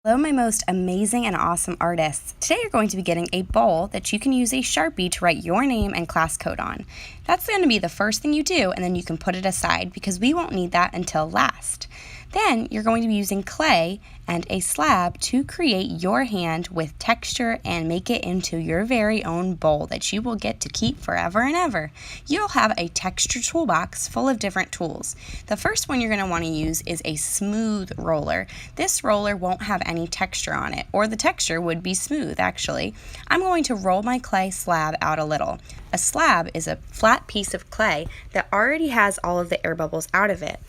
Hello, my most amazing and awesome artists. Today you're going to be getting a bowl that you can use a Sharpie to write your name and class code on. That's going to be the first thing you do, and then you can put it aside because we won't need that until last. Then you're going to be using clay and a slab to create your hand with texture and make it into your very own bowl that you will get to keep forever and ever. You'll have a texture toolbox full of different tools. The first one you're going to want to use is a smooth roller. This roller won't have any texture on it, or the texture would be smooth actually. I'm going to roll my clay slab out a little. A slab is a flat piece of clay that already has all of the air bubbles out of it.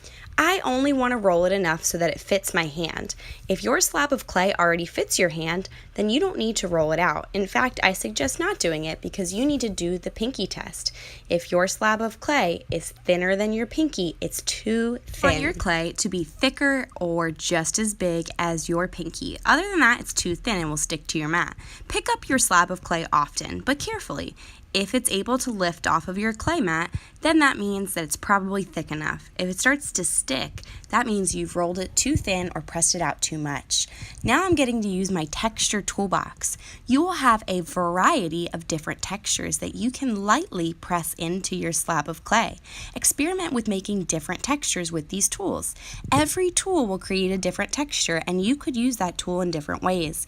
I only want to roll it enough so that it fits my hand. If your slab of clay already fits your hand, then you don't need to roll it out. In fact, I suggest not doing it because you need to do the pinky test. If your slab of clay is thinner than your pinky, it's too thin. You want your clay to be thicker or just as big as your pinky. Other than that, it's too thin and will stick to your mat. Pick up your slab of clay often, but carefully. If it's able to lift off of your clay mat, then that means that it's probably thick enough. If it starts to stick, that means you've rolled it too thin or pressed it out too much. Now I'm getting to use my texture toolbox. You will have a variety of different textures that you can lightly press into your slab of clay. Experiment with making different textures with these tools. Every tool will create a different texture, and you could use that tool in different ways.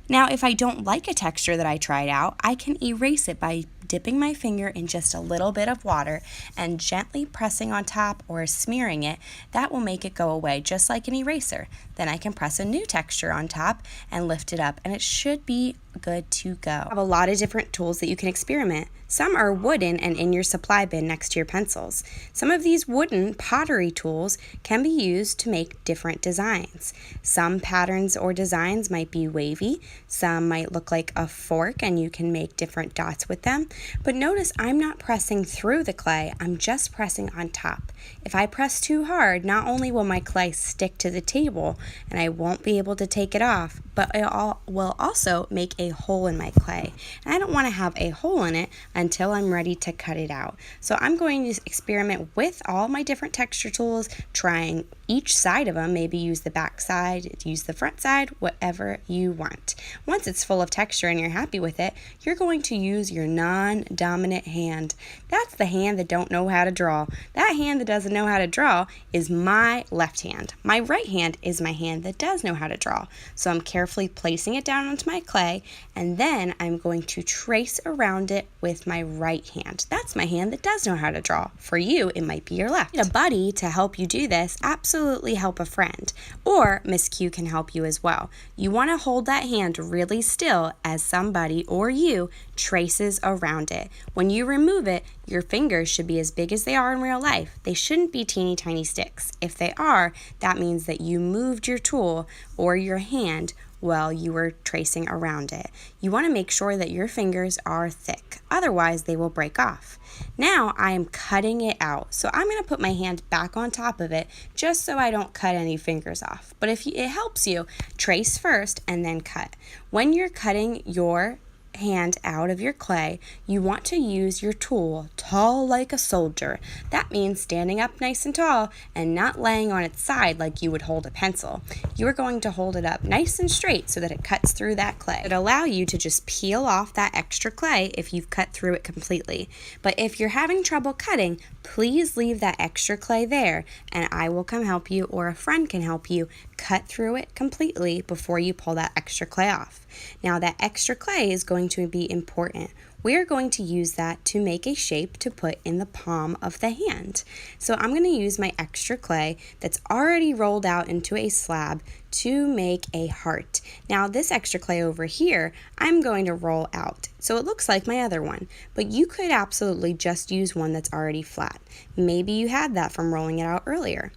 Now, if I don't like a texture that I tried out, I can erase it by dipping my finger in just a little bit of water and gently pressing on top or smearing it. That will make it go away just like an eraser. Then I can press a new texture on top and lift it up, and it should be good to go. I have a lot of different tools that you can experiment. Some are wooden and in your supply bin next to your pencils. Some of these wooden pottery tools can be used to make different designs. Some patterns or designs might be wavy. Some might look like a fork and you can make different dots with them. But notice I'm not pressing through the clay, I'm just pressing on top. If I press too hard, not only will my clay stick to the table and I won't be able to take it off, but it will also make a hole in my clay. And I don't want to have a hole in it until I'm ready to cut it out. So I'm going to experiment with all my different texture tools, trying each side of them. Maybe use the back side, use the front side, whatever you want. Once it's full of texture and you're happy with it, you're going to use your non-dominant hand. That's the hand that don't know how to draw. That hand that doesn't know how to draw is my left hand. My right hand is my hand that does know how to draw. So I'm carefully placing it down onto my clay, and then I'm going to trace around it with my right hand. That's my hand that does know how to draw. For you, it might be your left. Need a buddy to help you do this? Absolutely help a friend. Or Miss Q can help you as well. You want to hold that hand really still as somebody or you traces around it. When you remove it, your fingers should be as big as they are in real life. They shouldn't be teeny tiny sticks. If they are, that means that you moved your tool or your hand while you were tracing around it. You want to make sure that your fingers are thick, otherwise they will break off. Now I am cutting it out, so I'm going to put my hand back on top of it just so I don't cut any fingers off. But if it helps you, trace first and then cut. When you're cutting your hand out of your clay, you want to use your tool tall like a soldier. That means standing up nice and tall and not laying on its side like you would hold a pencil. You are going to hold it up nice and straight so that it cuts through that clay. It'll allow you to just peel off that extra clay if you've cut through it completely. But if you're having trouble cutting, please leave that extra clay there and I will come help you, or a friend can help you cut through it completely before you pull that extra clay off. Now that extra clay is going to be important. We are going to use that to make a shape to put in the palm of the hand. So I'm going to use my extra clay that's already rolled out into a slab to make a heart. Now this extra clay over here, I'm going to roll out. So it looks like my other one, but you could absolutely just use one that's already flat. Maybe you had that from rolling it out earlier.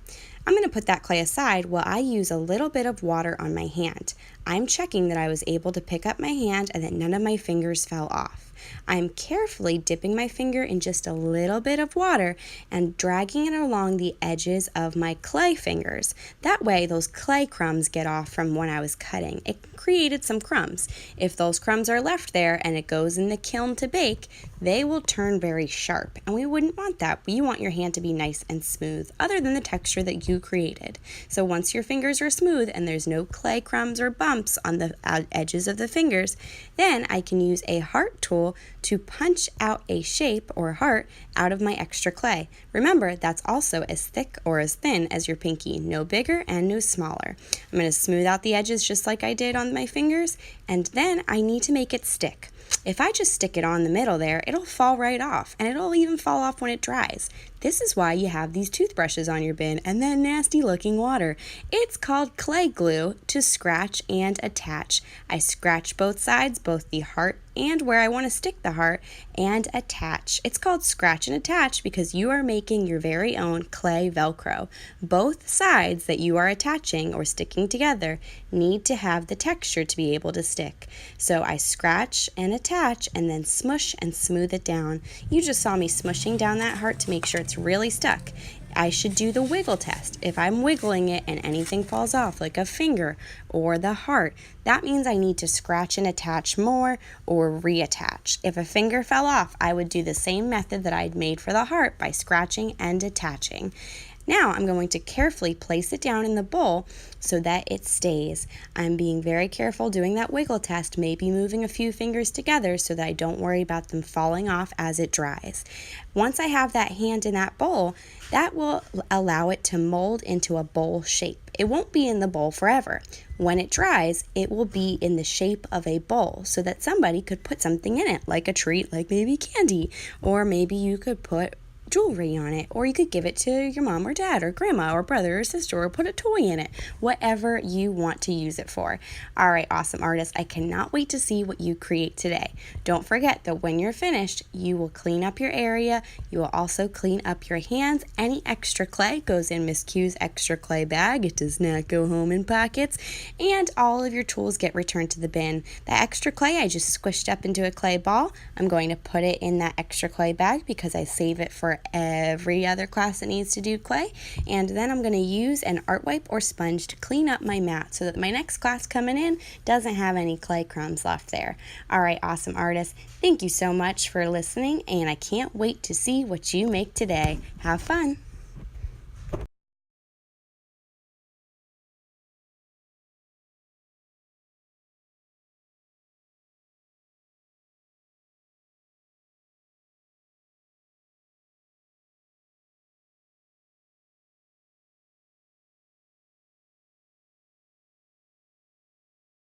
I'm going to put that clay aside while I use a little bit of water on my hand. I'm checking that I was able to pick up my hand and that none of my fingers fell off. I'm carefully dipping my finger in just a little bit of water and dragging it along the edges of my clay fingers. That way those clay crumbs get off from when I was cutting. It created some crumbs. If those crumbs are left there and it goes in the kiln to bake, they will turn very sharp, and we wouldn't want that. You want your hand to be nice and smooth, other than the texture that you created. So once your fingers are smooth and there's no clay crumbs or bumps on the edges of the fingers, then I can use a heart tool to punch out a shape or heart out of my extra clay. Remember, that's also as thick or as thin as your pinky, no bigger and no smaller. I'm going to smooth out the edges just like I did on my fingers, and then I need to make it stick. If I just stick it on the middle there, it'll fall right off, and it'll even fall off when it dries. This is why you have these toothbrushes on your bin and that nasty looking water. It's called clay glue to scratch and attach. I scratch both sides, both the heart and where I want to stick the heart, and attach. It's called scratch and attach because you are making your very own clay Velcro. Both sides that you are attaching or sticking together need to have the texture to be able to stick. So I scratch and attach and then smush and smooth it down. You just saw me smushing down that heart to make sure it's really stuck. I should do the wiggle test. If I'm wiggling it and anything falls off, like a finger or the heart, that means I need to scratch and attach more or reattach. If a finger fell off, I would do the same method that I'd made for the heart by scratching and attaching. Now I'm going to carefully place it down in the bowl so that it stays. I'm being very careful doing that wiggle test, maybe moving a few fingers together so that I don't worry about them falling off as it dries. Once I have that hand in that bowl, that will allow it to mold into a bowl shape. It won't be in the bowl forever. When it dries, it will be in the shape of a bowl so that somebody could put something in it, like a treat, like maybe candy, or maybe you could put jewelry on it, or you could give it to your mom or dad or grandma or brother or sister, or put a toy in it, whatever you want to use it for. All right, awesome artists, I cannot wait to see what you create today. Don't forget that when you're finished, you will clean up your area. You will also clean up your hands. Any extra clay goes in Miss Q's extra clay bag. It does not go home in pockets, and all of your tools get returned to the bin. The extra clay I just squished up into a clay ball. I'm going to put it in that extra clay bag because I save it for every other class that needs to do clay, and then I'm going to use an art wipe or sponge to clean up my mat so that my next class coming in doesn't have any clay crumbs left there. All right, awesome artists, thank you so much for listening, and I can't wait to see what you make today. Have fun.